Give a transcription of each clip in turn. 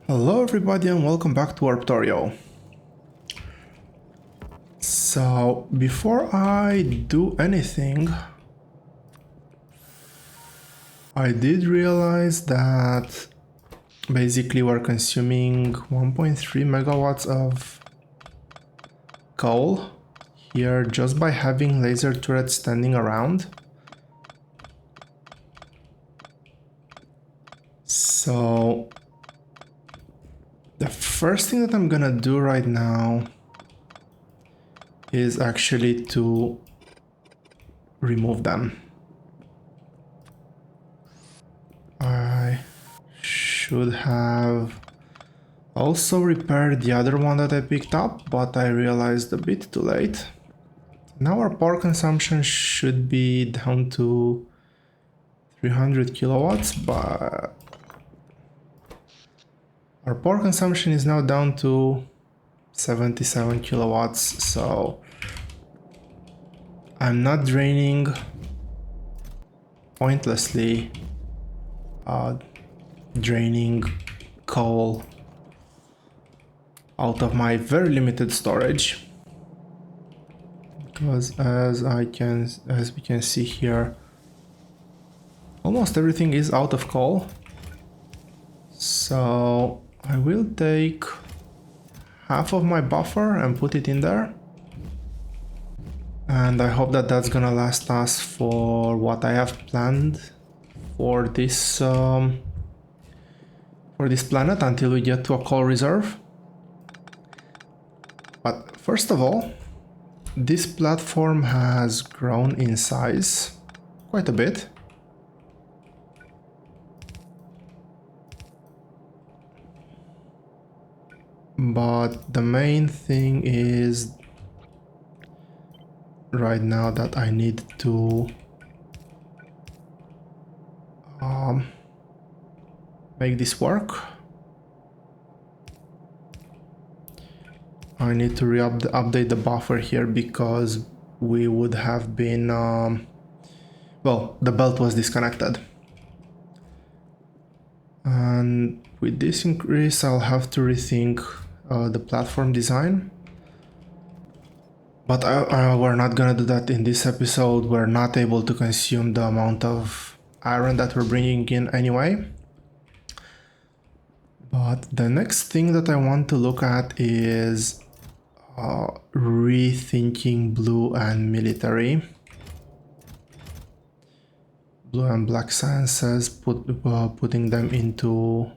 Hello everybody and welcome back to Warptorio. So before I do anything, I did realize that basically we're consuming 1.3 megawatts of coal here just by having laser turrets standing around. So the first thing that I'm gonna do right now is actually to remove them. I should have also repaired the other one that I picked up, but I realized a bit too late. Now our power consumption should be down to 300 kilowatts, but our power consumption is now down to 77 kilowatts, so I'm not draining pointlessly draining coal out of my very limited storage, because as we can see here, almost everything is out of coal. So I will take half of my buffer and put it in there, and I hope that that's gonna last us for what I have planned for this planet until we get to a coal reserve. But first of all, this platform has grown in size quite a bit. But the main thing is right now that I need to make this work. I need to update the buffer here because we would have been well, the belt was disconnected, and with this increase I'll have to rethink the platform design, but we're not gonna do that in this episode. We're not able to consume the amount of iron that we're bringing in anyway. But the next thing that I want to look at is rethinking blue and military. Blue and black sciences, putting them into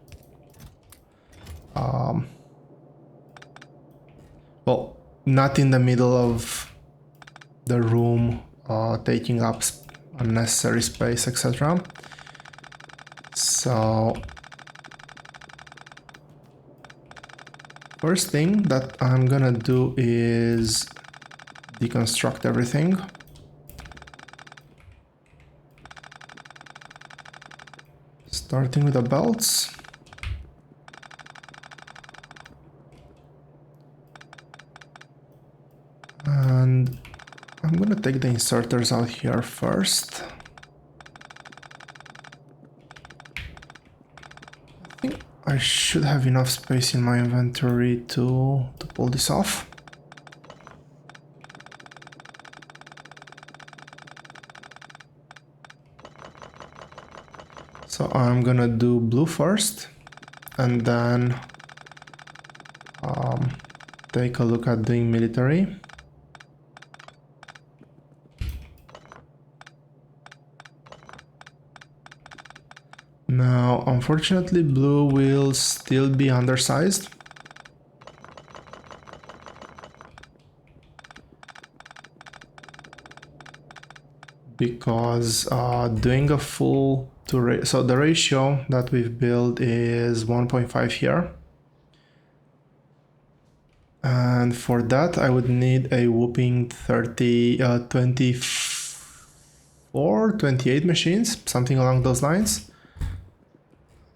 well, not in the middle of the room, taking up unnecessary space, etc. So first thing that I'm gonna do is deconstruct everything. Starting with the belts. And I'm gonna take the inserters out here first. I think I should have enough space in my inventory to pull this off. So I'm gonna do blue first, and then take a look at doing military. Now, unfortunately, blue will still be undersized. Because doing a full so the ratio that we've built is 1.5 here. And for that, I would need a whopping 24, 28 machines, something along those lines.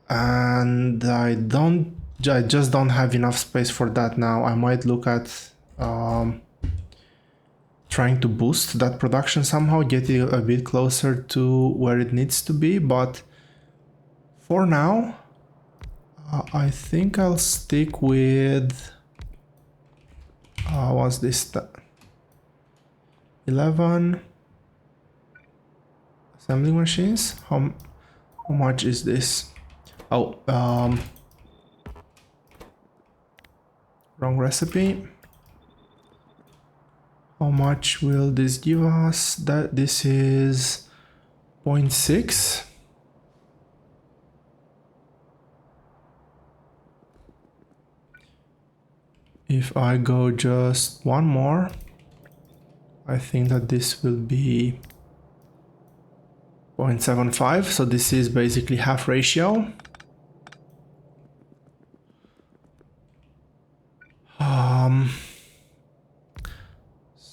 And I just don't have enough space for that now. I might look at trying to boost that production somehow, get it a bit closer to where it needs to be, but for now I think I'll stick with what's this? 11 assembling machines. How much is this? Oh, wrong recipe. How much will this give us? That this is 0.6. If I go just one more, I think that this will be 0.75. So this is basically half ratio.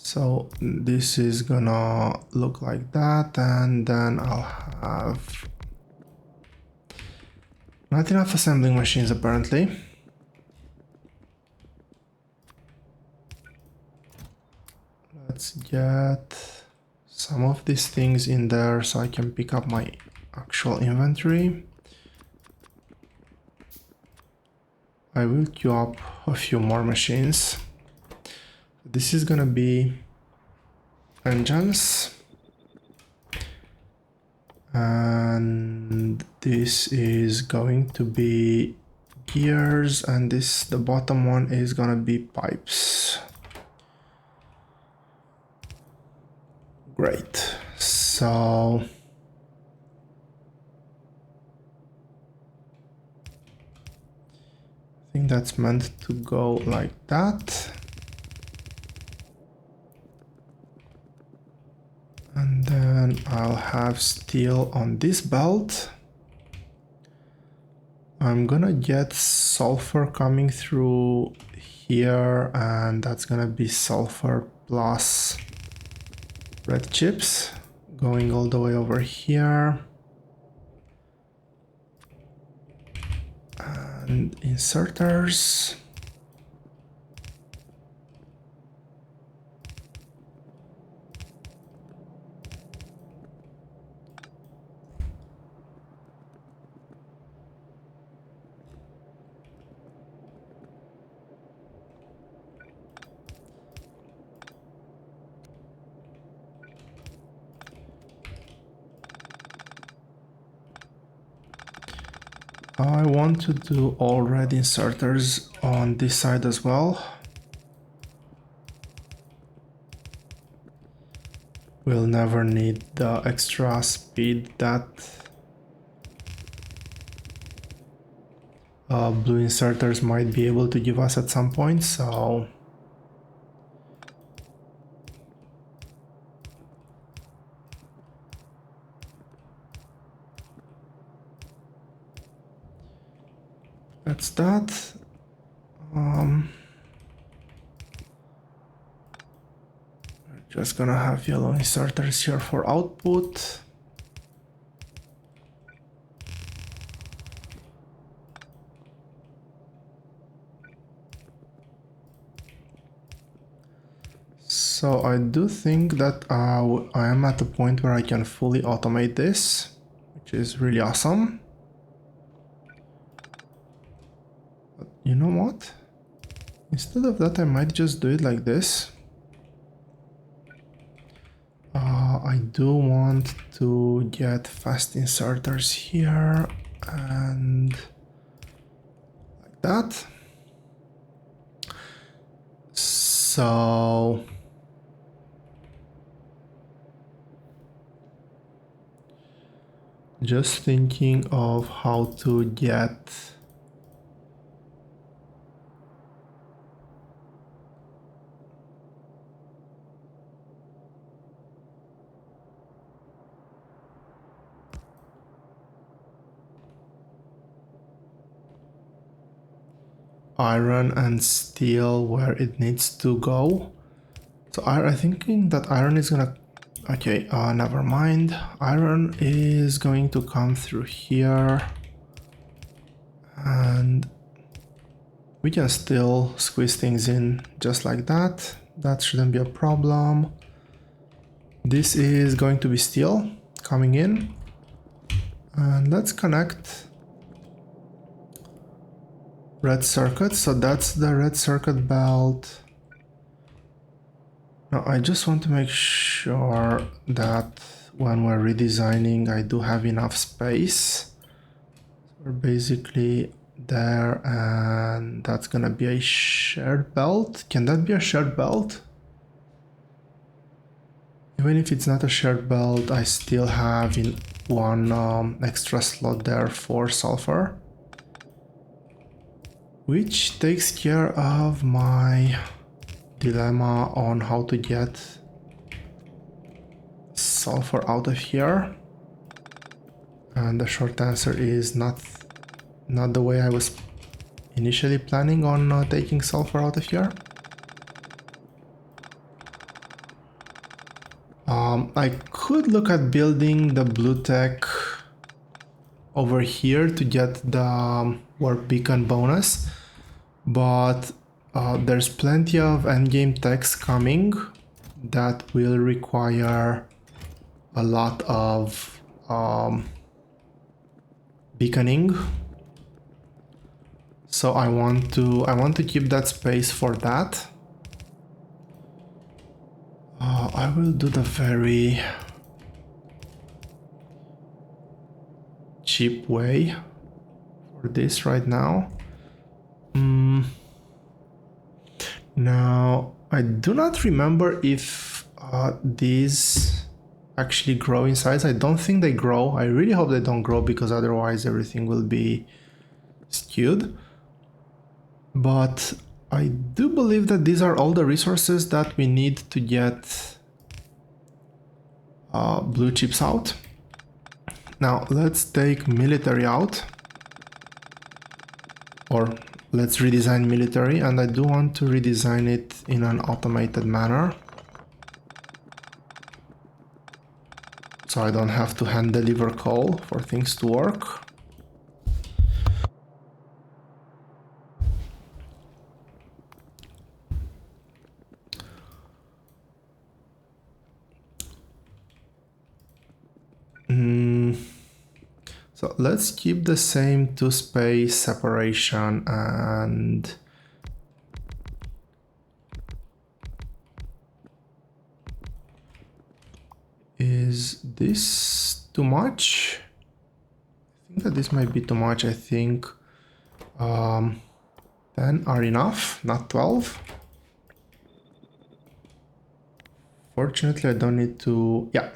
So this is gonna look like that, and then I'll have not enough assembling machines apparently. Let's get some of these things in there so I can pick up my actual inventory. I will queue up a few more machines. This is gonna be engines, and this is going to be gears, and this, the bottom one, is gonna be pipes. Great. So I think that's meant to go like that. And then I'll have steel on this belt. I'm gonna get sulfur coming through here, and that's gonna be sulfur plus red chips going all the way over here. And inserters. I want to do all red inserters on this side as well. We'll never need the extra speed that blue inserters might be able to give us at some point, so that's that. We're just gonna have yellow inserters here for output. So I do think that I am at a point where I can fully automate this, which is really awesome. But you know what? Instead of that, I might just do it like this. I do want to get fast inserters here and like that. So just thinking of how to get iron and steel where it needs to go. So I'm thinking that iron is gonna... Okay, never mind. Iron is going to come through here. And we can still squeeze things in just like that. That shouldn't be a problem. This is going to be steel coming in. And let's connect red circuit, so that's the red circuit belt. Now I just want to make sure that when we're redesigning I do have enough space. We're basically there, and that's gonna be a shared belt. Can that be a shared belt? Even if it's not a shared belt, I still have in one extra slot there for sulfur, which takes care of my dilemma on how to get sulfur out of here. And the short answer is not the way I was initially planning on taking sulfur out of here. I could look at building the blue tech over here to get the warp beacon bonus, but there's plenty of endgame techs coming that will require a lot of beaconing. So I want to keep that space for that. I will do the very cheap way for this right now. Now I do not remember if these actually grow in size. I don't think they grow. I really hope they don't grow, because otherwise everything will be skewed. But I do believe that these are all the resources that we need to get blue chips out. Now let's take military out, or let's redesign military, and I do want to redesign it in an automated manner, so I don't have to hand deliver coal for things to work. So let's keep the same 2 space separation, and is this too much? I think that this might be too much. I think 10 are enough, not 12. Fortunately, I don't need to... yeah,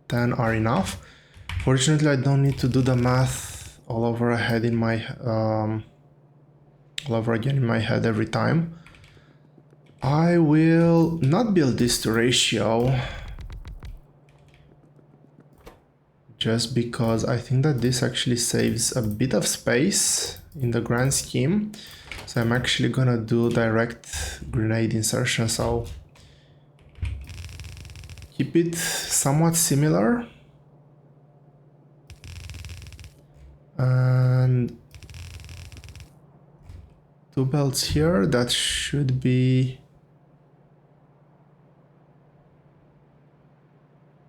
10 are enough. Fortunately, I don't need to do the math all over again in my head every time. I will not build this to ratio, just because I think that this actually saves a bit of space in the grand scheme. So I'm actually gonna do direct grenade insertion, so keep it somewhat similar. And 2 belts here, that should be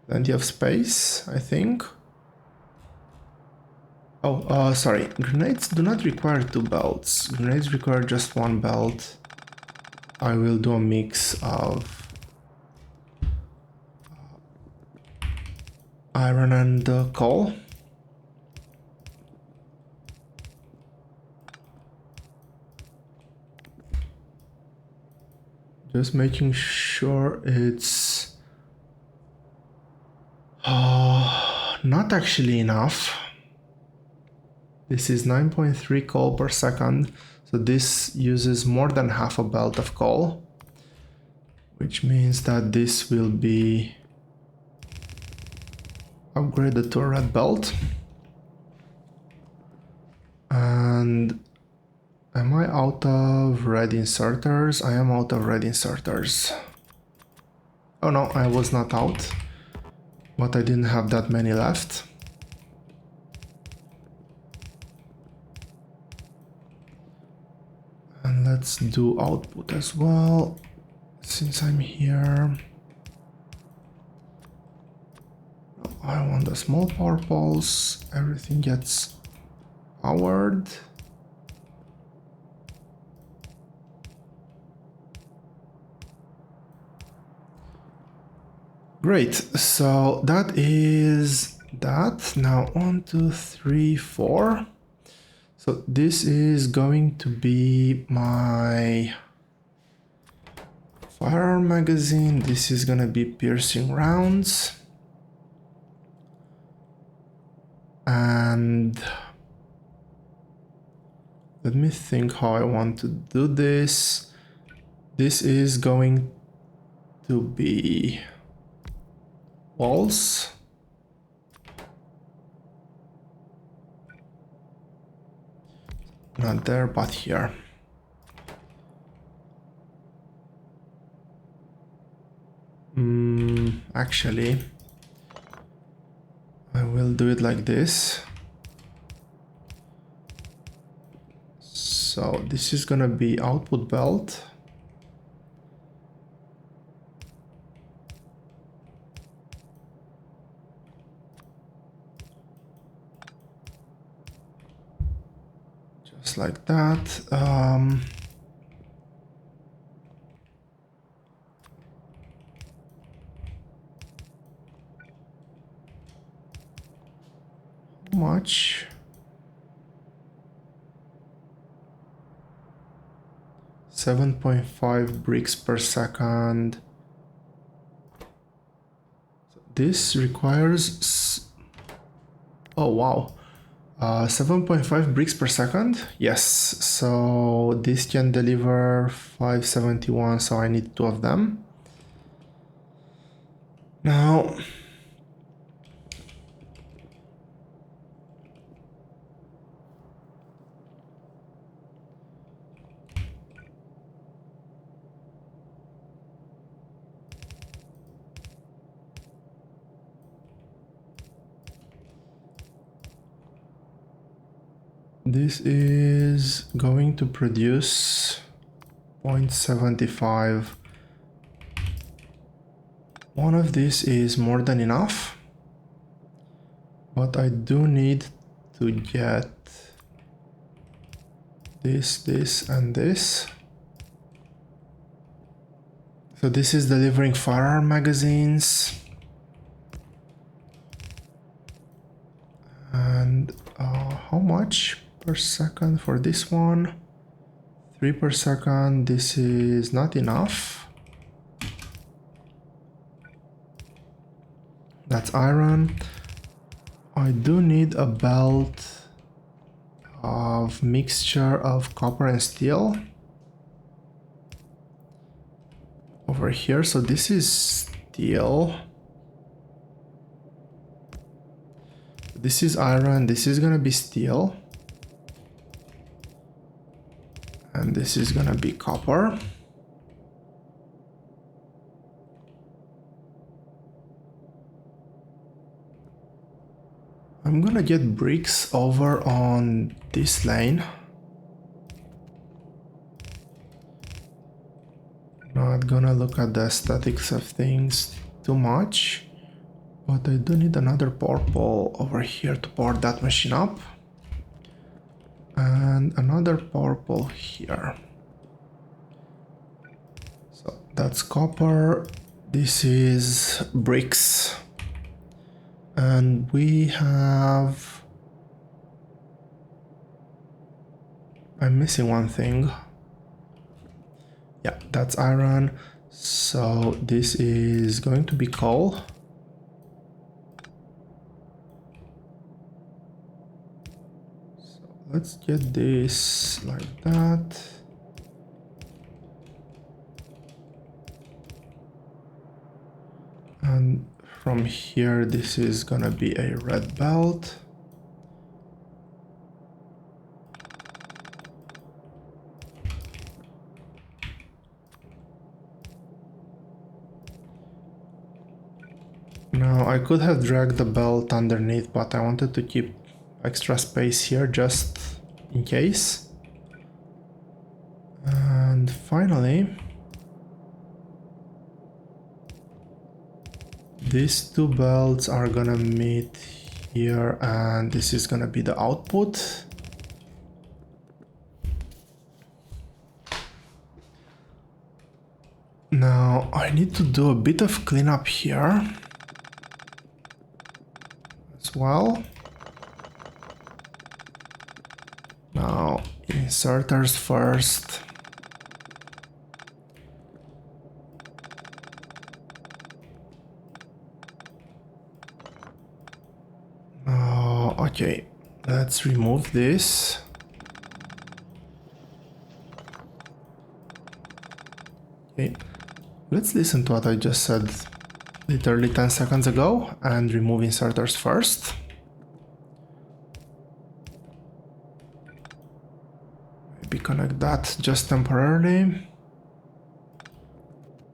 plenty of space, I think. Oh, sorry, grenades do not require 2 belts. Grenades require just 1 belt. I will do a mix of iron and coal. Just making sure it's not actually enough. This is 9.3 coal per second, so this uses more than half a belt of coal, which means that this will be upgraded to a red belt. And am I out of red inserters? I am out of red inserters. Oh no, I was not out, but I didn't have that many left. And let's do output as well, since I'm here. I want the small power pulse, everything gets powered. Great, so that is that. Now 1, 2, 3, 4. So this is going to be my firearm magazine. This is gonna be piercing rounds. And let me think how I want to do this. This is going to be walls. Not there, but here. Actually, I will do it like this. So this is gonna be output belt. Just like that. How much? 7.5 bricks per second. This requires... Oh, wow. 7.5 bricks per second? Yes, so this can deliver 571, so I need 2 of them. Now... this is going to produce 0.75. One of these is more than enough, but I do need to get this, and this. So this is delivering firearm magazines. And how much per second for this one? 3 per second. This is not enough. That's iron. I do need a belt of mixture of copper and steel over here. So this is steel. This is iron, this is gonna be steel. And this is gonna be copper. I'm gonna get bricks over on this lane. Not gonna look at the aesthetics of things too much. But I do need another purple over here to power that machine up. And another purple here. So that's copper. This is bricks. And we have... I'm missing one thing. Yeah, that's iron. So this is going to be coal. Let's get this like that. And from here, this is gonna be a red belt. Now, I could have dragged the belt underneath, but I wanted to keep extra space here just in case. And finally, these two belts are gonna meet here, and this is gonna be the output. Now Now I need to do a bit of cleanup here as well. Now inserters first. Okay, let's remove this. Okay, let's listen to what I just said literally 10 seconds ago and remove inserters first. Maybe connect that just temporarily.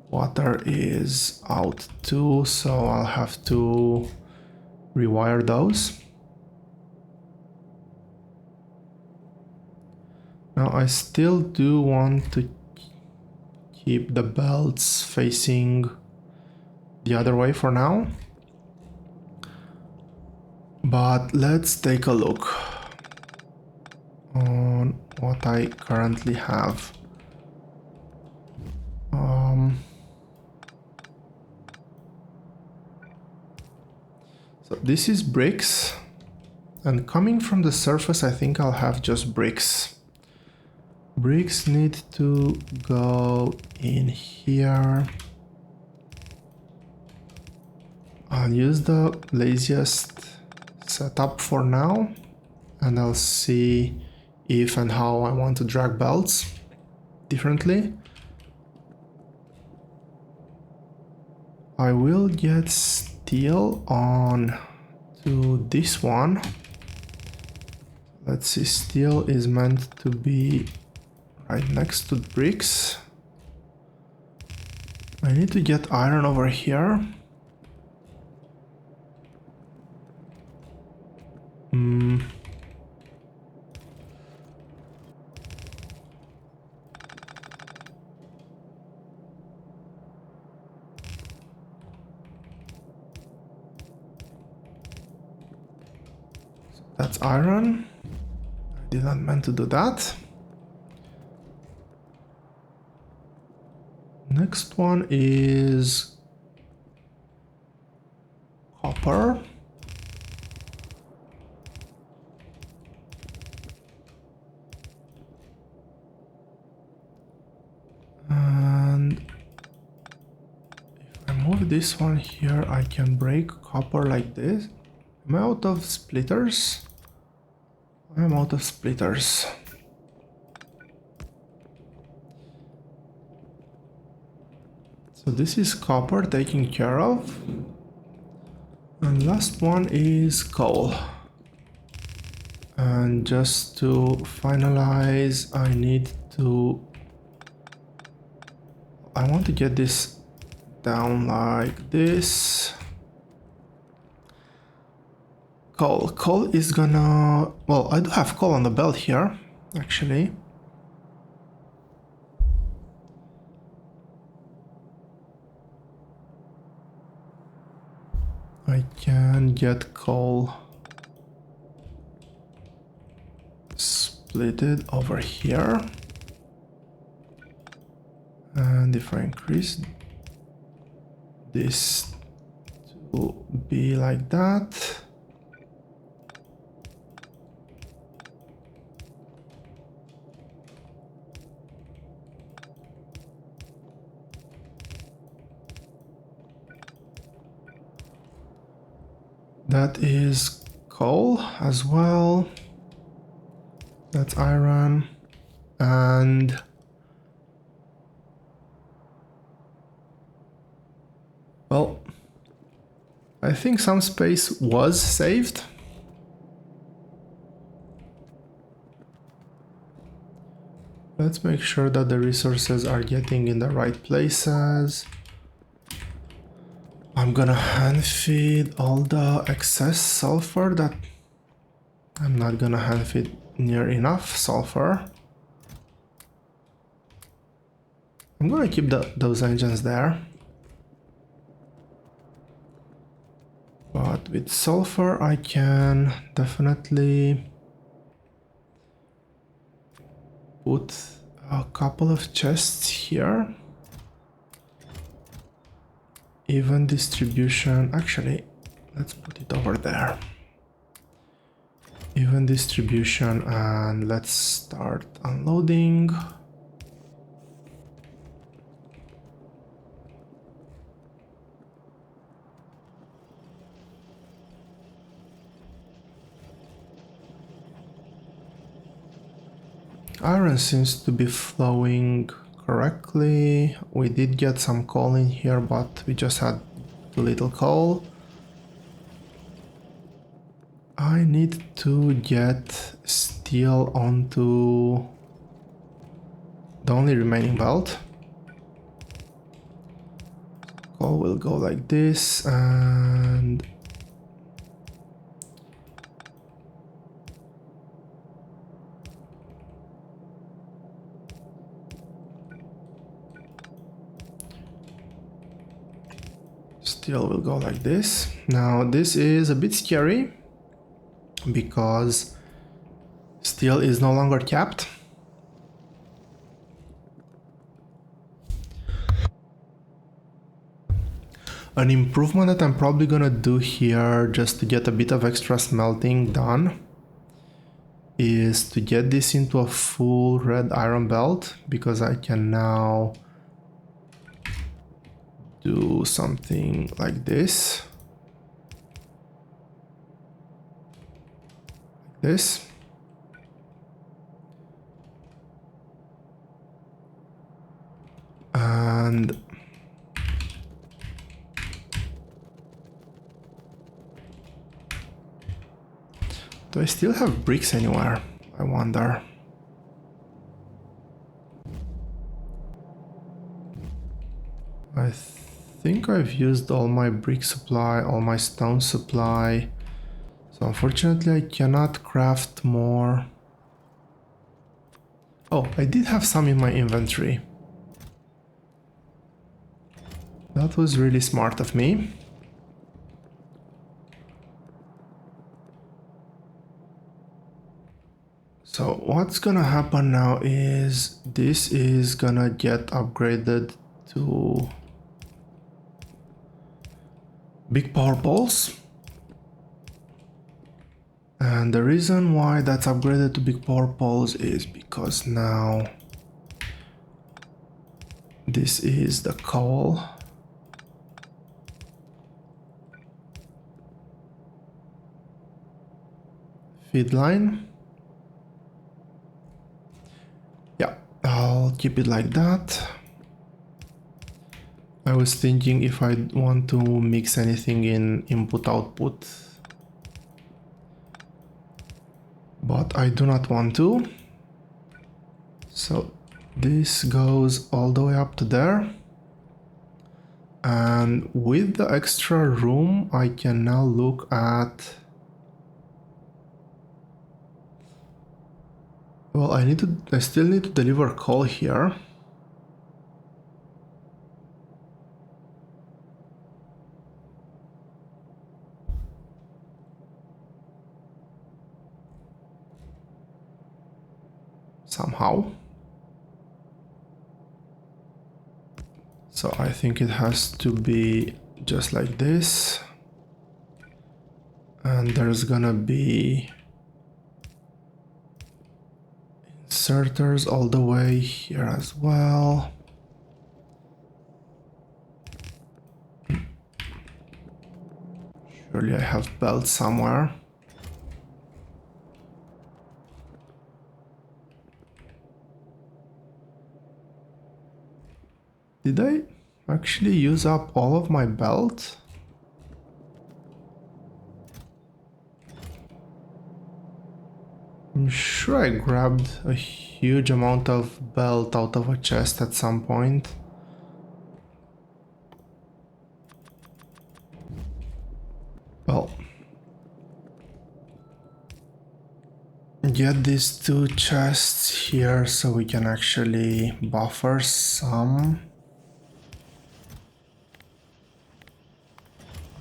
Water is out too, so I'll have to rewire those. Now I still do want to keep the belts facing the other way for now. But let's take a look on what I currently have. So this is bricks, and coming from the surface I think I'll have just bricks. Bricks need to go in here. I'll use the laziest setup for now, and I'll see if and how I want to drag belts differently. I will get steel on to this one. Let's see, steel is meant to be right next to bricks. I need to get iron over here. That's iron. I did not meant to do that. Next one is copper. And if I move this one here, I can break copper like this. Am I out of splitters? I am out of splitters. So this is copper taken care of. And last one is coal. And just to finalize, I need to... I want to get this down like this. Coal. Coal is gonna... Well, I do have coal on the belt here, actually. I can get coal splitted over here. And if I increase this to be like that, that is coal as well. That's iron. And well, I think some space was saved. Let's make sure that the resources are getting in the right places. I'm gonna hand feed all the excess sulfur that I'm not gonna hand feed near enough sulfur. I'm gonna keep those engines there. But with sulfur I can definitely put a couple of chests here. even distribution. Actually, let's put it over there. Even distribution, and let's start unloading. Iron seems to be flowing correctly. We did get some coal in here, but we just had too little coal. I need to get steel onto the only remaining belt. Coal will go like this, and steel will go like this. Now this is a bit scary because steel is no longer capped. An improvement that I'm probably gonna do here just to get a bit of extra smelting done is to get this into a full red iron belt, because I can now do something like this. This. And do I still have bricks anywhere? I wonder. I think I've used all my brick supply, all my stone supply. So unfortunately I cannot craft more. Oh, I did have some in my inventory. That was really smart of me. So what's gonna happen now is this is gonna get upgraded to big power poles. And the reason why that's upgraded to big power poles is because now this is the coal. Feed line. Yeah, I'll keep it like that. I was thinking if I want to mix anything in input-output, but I do not want to. So this goes all the way up to there. And with the extra room, I can now look at... Well, I still need to deliver coal here. Somehow. So I think it has to be just like this. And there's gonna be inserters all the way here as well. Surely I have belts somewhere. Did I actually use up all of my belt? I'm sure I grabbed a huge amount of belt out of a chest at some point. Well, get these two chests here so we can actually buffer some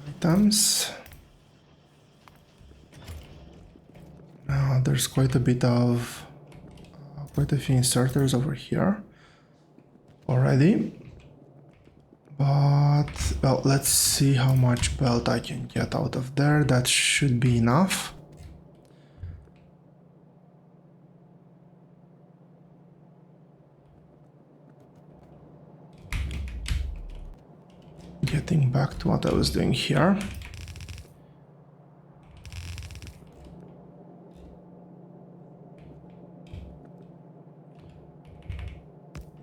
items. Now there's quite a few inserters over here already, But, well, let's see how much belt I can get out of there. That should be enough. Getting back to what I was doing here.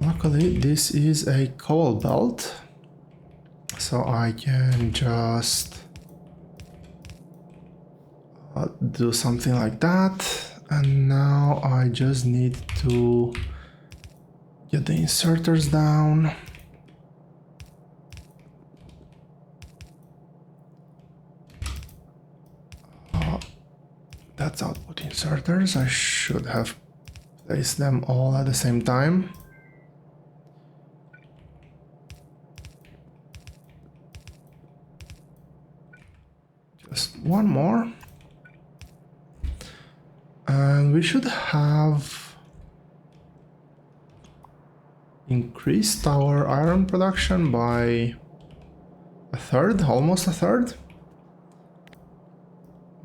Luckily, this is a cowl belt, so I can just do something like that. And now I just need to get the inserters down. That's output inserters. I should have placed them all at the same time. Just one more. And we should have increased our iron production by a third, almost a third.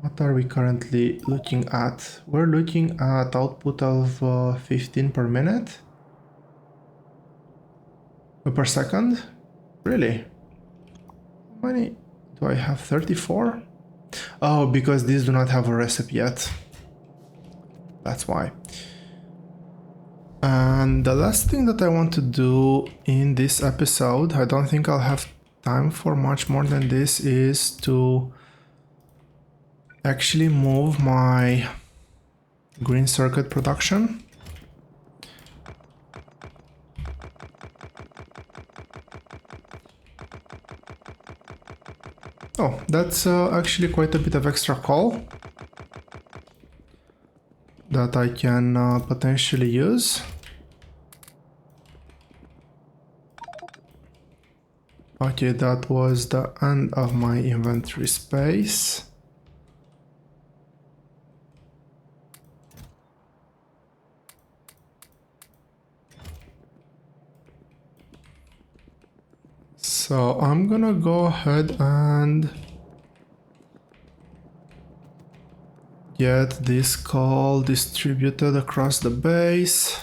What are we currently looking at? We're looking at output of 15 per minute. Per second? Really? How many do I have? 34? Oh, because these do not have a recipe yet. That's why. And the last thing that I want to do in this episode, I don't think I'll have time for much more than this, is to actually move my green circuit production. Oh, that's actually quite a bit of extra coal that I can potentially use. Okay, that was the end of my inventory space. So I'm gonna go ahead and get this coal distributed across the base.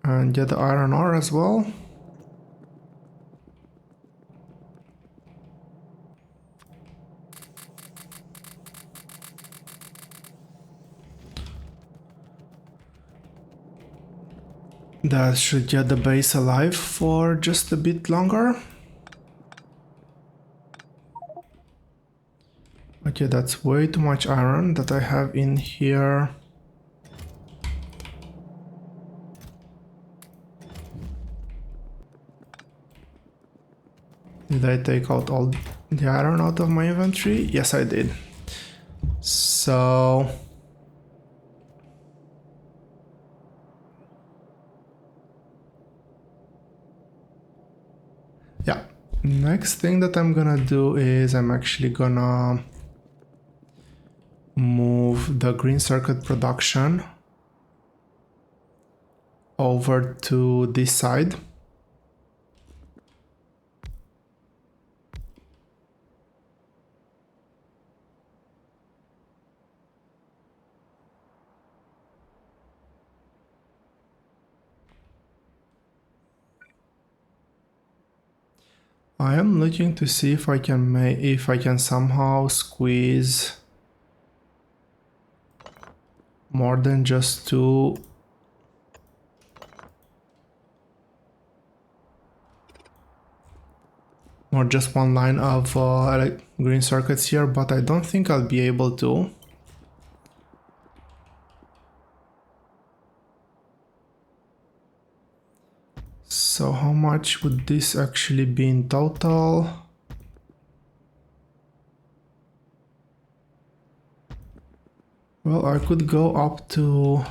And get the iron ore as well. That should get the base alive for just a bit longer. Okay, that's way too much iron that I have in here. Did I take out all the iron out of my inventory? Yes, I did. So... yeah, next thing that I'm gonna do is I'm actually gonna move the green circuit production over to this side. I am looking to see if I can somehow squeeze more than just two. Or just one line of green circuits here, but I don't think I'll be able to. So how much would this actually be in total? Well, I could go up to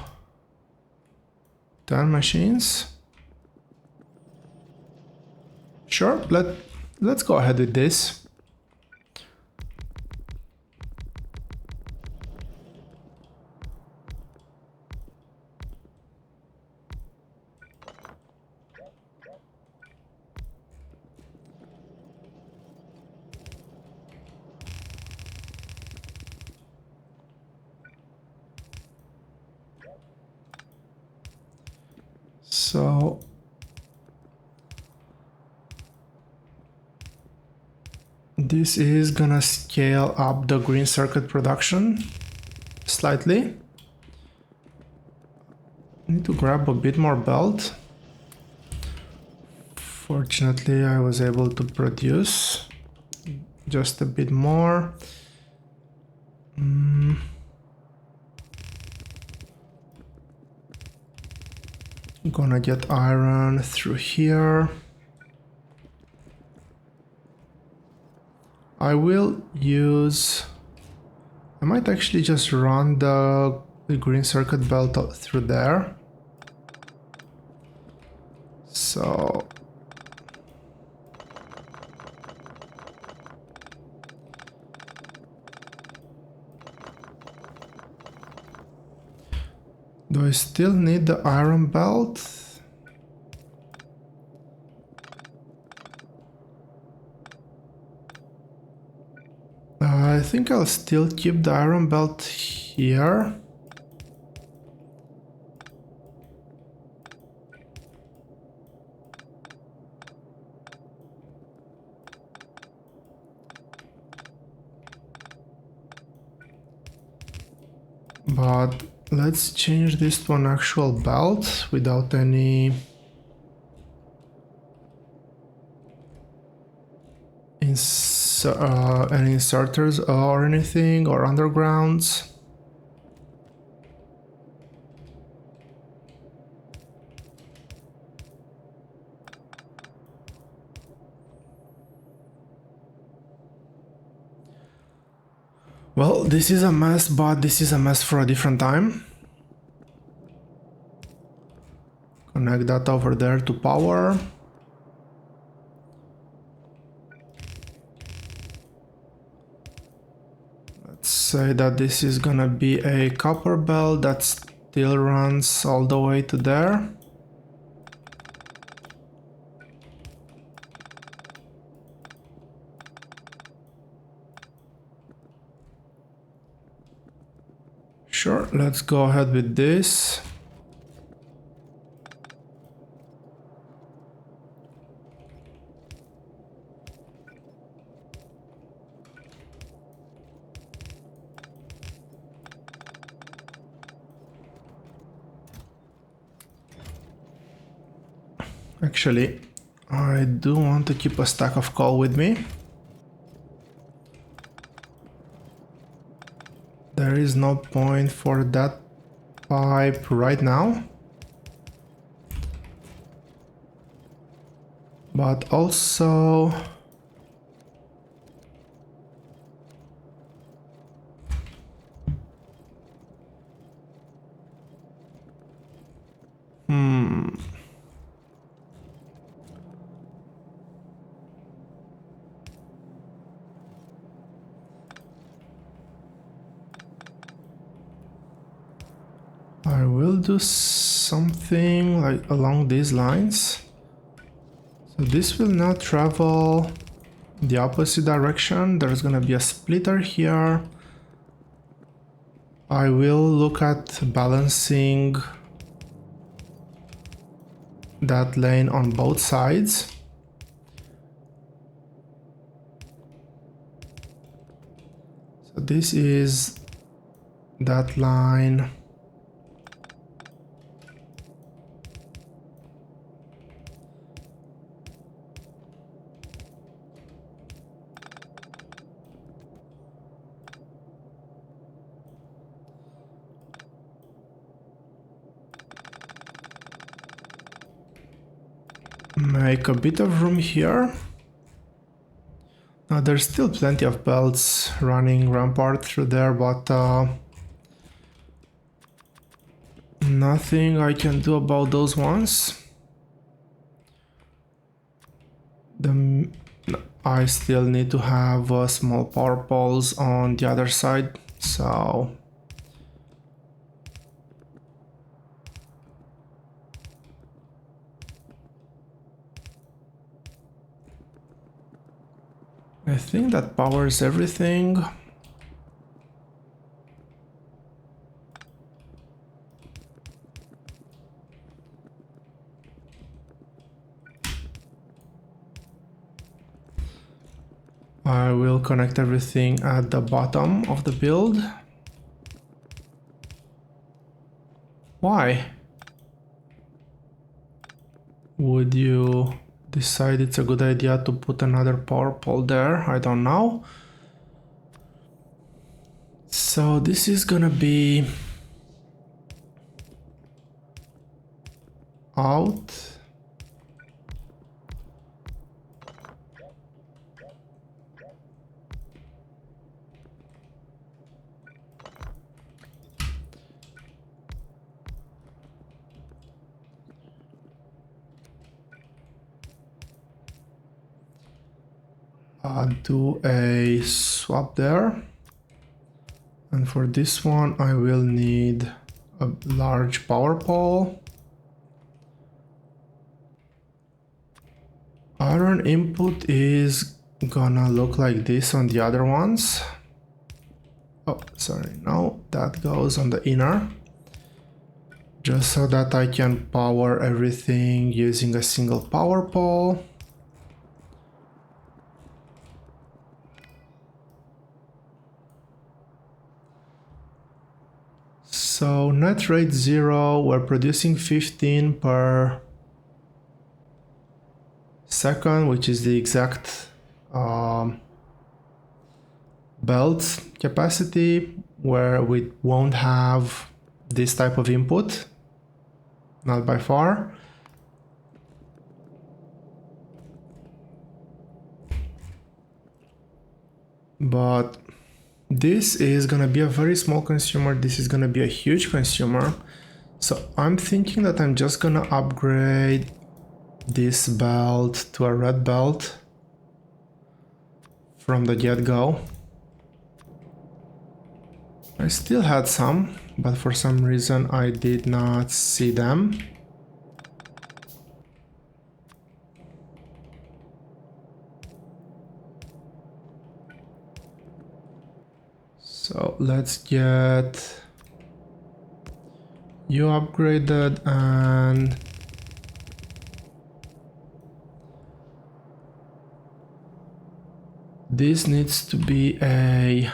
10 machines. Sure, let's go ahead with this. So this is gonna scale up the green circuit production slightly. Need to grab a bit more belt. Fortunately, I was able to produce just a bit more. Gonna get iron through here. I might actually just run the green circuit belt through there. So do I still need the iron belt? I think I'll still keep the iron belt here. But let's change this to an actual belt without any inserters or anything, or undergrounds. Well, this is a mess, but this is a mess for a different time. Connect that over there to power. Let's say that this is gonna be a copper belt that still runs all the way to there. Sure, let's go ahead with this. Actually, I do want to keep a stack of coal with me. There is no point for that pipe right now. But also I will do something like along these lines. So this will now travel the opposite direction. There's gonna be a splitter here. I will look at balancing that lane on both sides. So this is that line. Make a bit of room here. Now there's still plenty of belts running rampart through there, but nothing I can do about those ones. I still need to have small power poles on the other side, so I think that powers everything. I will connect everything at the bottom of the build. Why would you decide it's a good idea to put another power pole there? I don't know. So this is gonna be out. Do a swap there, and for this one I will need a large power pole. Iron input is gonna look like this on the other ones. Oh, sorry, no, that goes on the inner, just so that I can power everything using a single power pole. So net rate 0, we're producing 15 per second, which is the exact belt capacity, where we won't have this type of input, not by far. But this is gonna be a very small consumer, this is gonna be a huge consumer. So I'm thinking that I'm just gonna upgrade this belt to a red belt from the get-go. I still had some, but for some reason I did not see them. So let's get you upgraded, and this needs to be a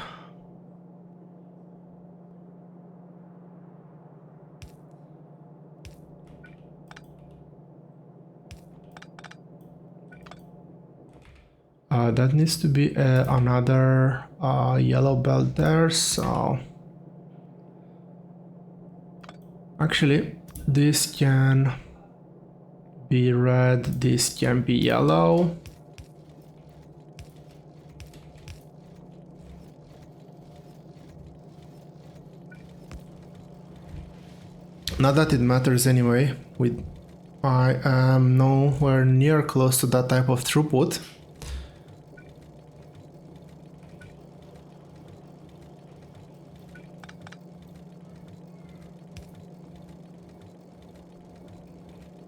that needs to be another yellow belt there. So actually this can be red, this can be yellow. Not that it matters anyway, I am nowhere near close to that type of throughput.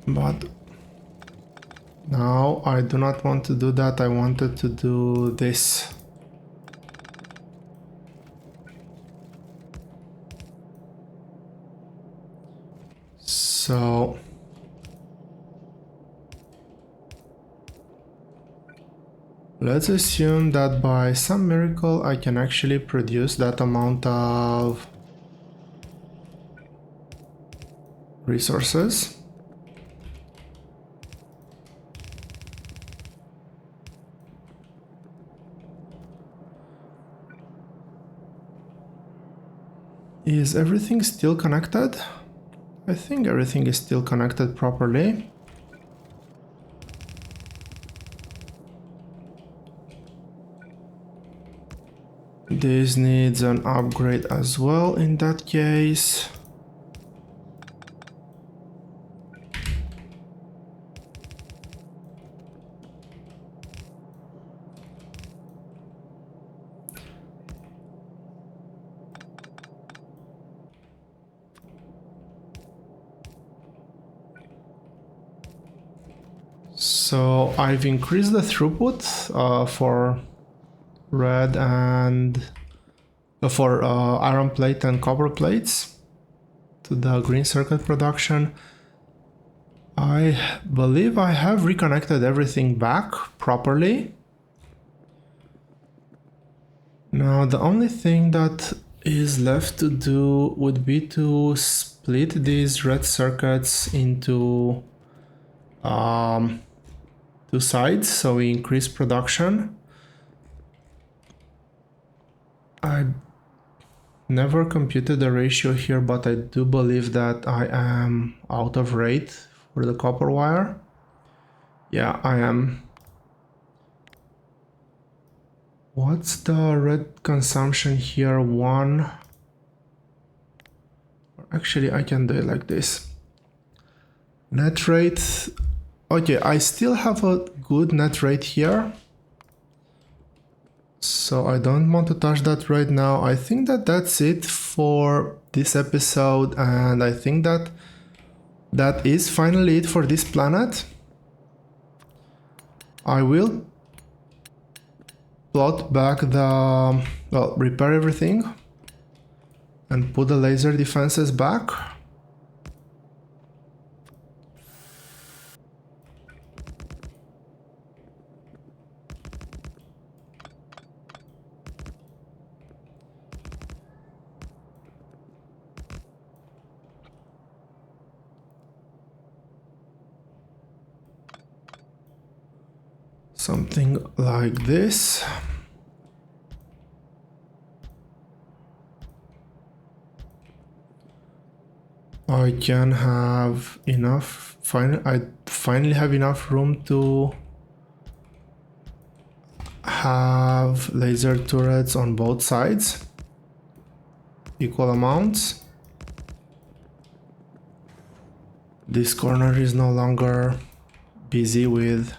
But now I do not want to do that, I wanted to do this. So let's assume that by some miracle I can actually produce that amount of resources. Is everything still connected? I think everything is still connected properly. This needs an upgrade as well in that case. So I've increased the throughput for red and for iron plate and copper plates to the green circuit production. I believe I have reconnected everything back properly. Now the only thing that is left to do would be to split these red circuits into two sides, so we increase production. I never computed the ratio here, but I do believe that I am out of rate for the copper wire. Yeah, I am. What's the red consumption here? 1. Actually, I can do it like this. Net rate. Okay, I still have a good net rate here. So I don't want to touch that right now. I think that that's it for this episode, and I think that that is finally it for this planet. I will plot back the, well, repair everything and put the laser defenses back. Something like this. I can have enough, I finally have enough room to have laser turrets on both sides, equal amounts. This corner is no longer busy with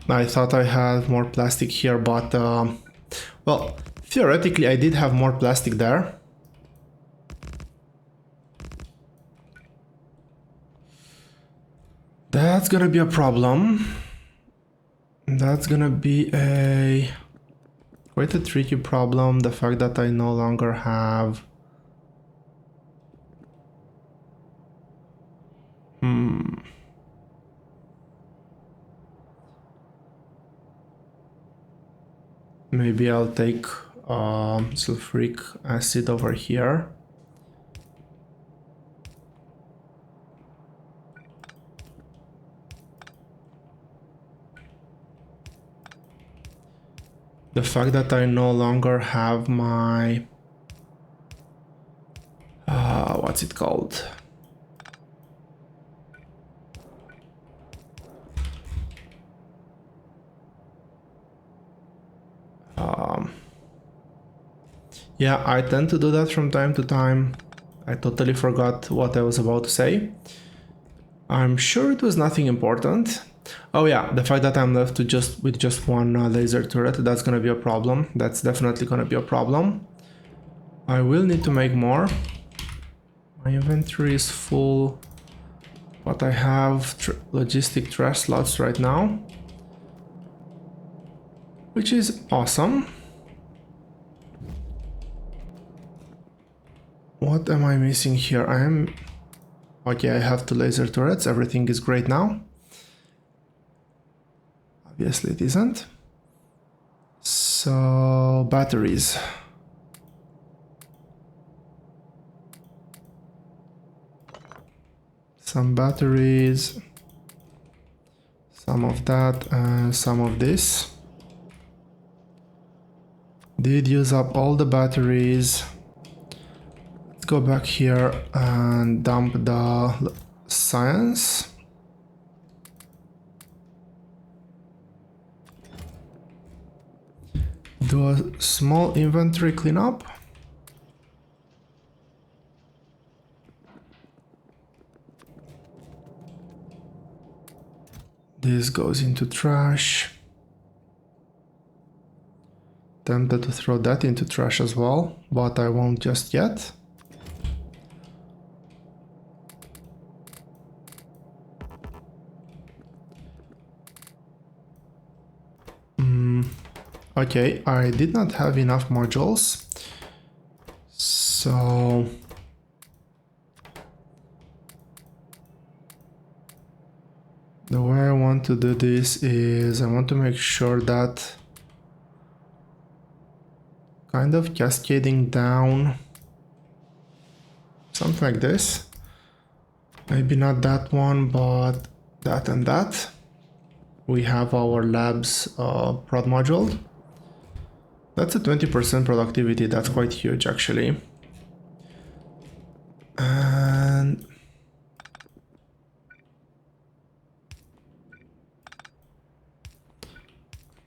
I thought I had more plastic here, but well, theoretically I did have more plastic there. That's gonna be a problem. That's gonna be quite a tricky problem, the fact that I no longer have maybe I'll take sulfuric acid over here. The fact that I no longer have my what's it called? Yeah, I tend to do that from time to time. I totally forgot what I was about to say. I'm sure it was nothing important. Oh yeah, the fact that I'm left with just one laser turret, that's gonna be a problem. That's definitely gonna be a problem. I will need to make more. My inventory is full, but I have logistic trash slots right now, which is awesome. What am I missing here? Okay, I have 2 laser turrets. Everything is great now. Obviously it isn't. So, batteries. Some batteries. Some of that and some of this. Did use up all the batteries. Let's go back here and dump the science. Do a small inventory cleanup. This goes into trash. Tempted to throw that into trash as well, but I won't just yet. Okay, I did not have enough modules, so The way I want to do this is I want to make sure that kind of cascading down, something like this. Maybe not that one, but that and that. We have our labs prod module. That's a 20% productivity, that's quite huge actually. And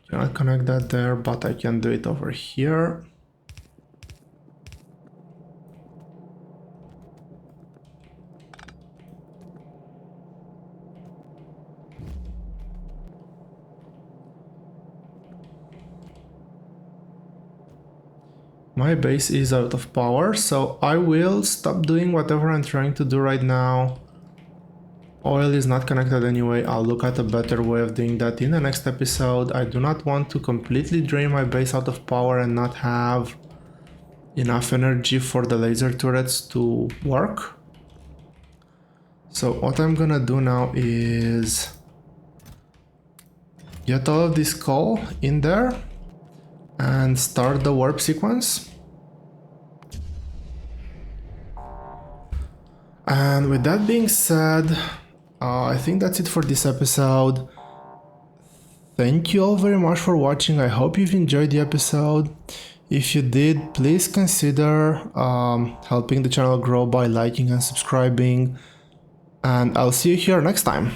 cannot connect that there, but I can do it over here. My base is out of power, so I will stop doing whatever I'm trying to do right now. Oil is not connected anyway. I'll look at a better way of doing that in the next episode. I do not want to completely drain my base out of power and not have enough energy for the laser turrets to work. So what I'm gonna do now is get all of this coal in there and start the warp sequence. And with that being said, I think that's it for this episode. Thank you all very much for watching. I hope you've enjoyed the episode. If you did, please consider helping the channel grow by liking and subscribing. And I'll see you here next time.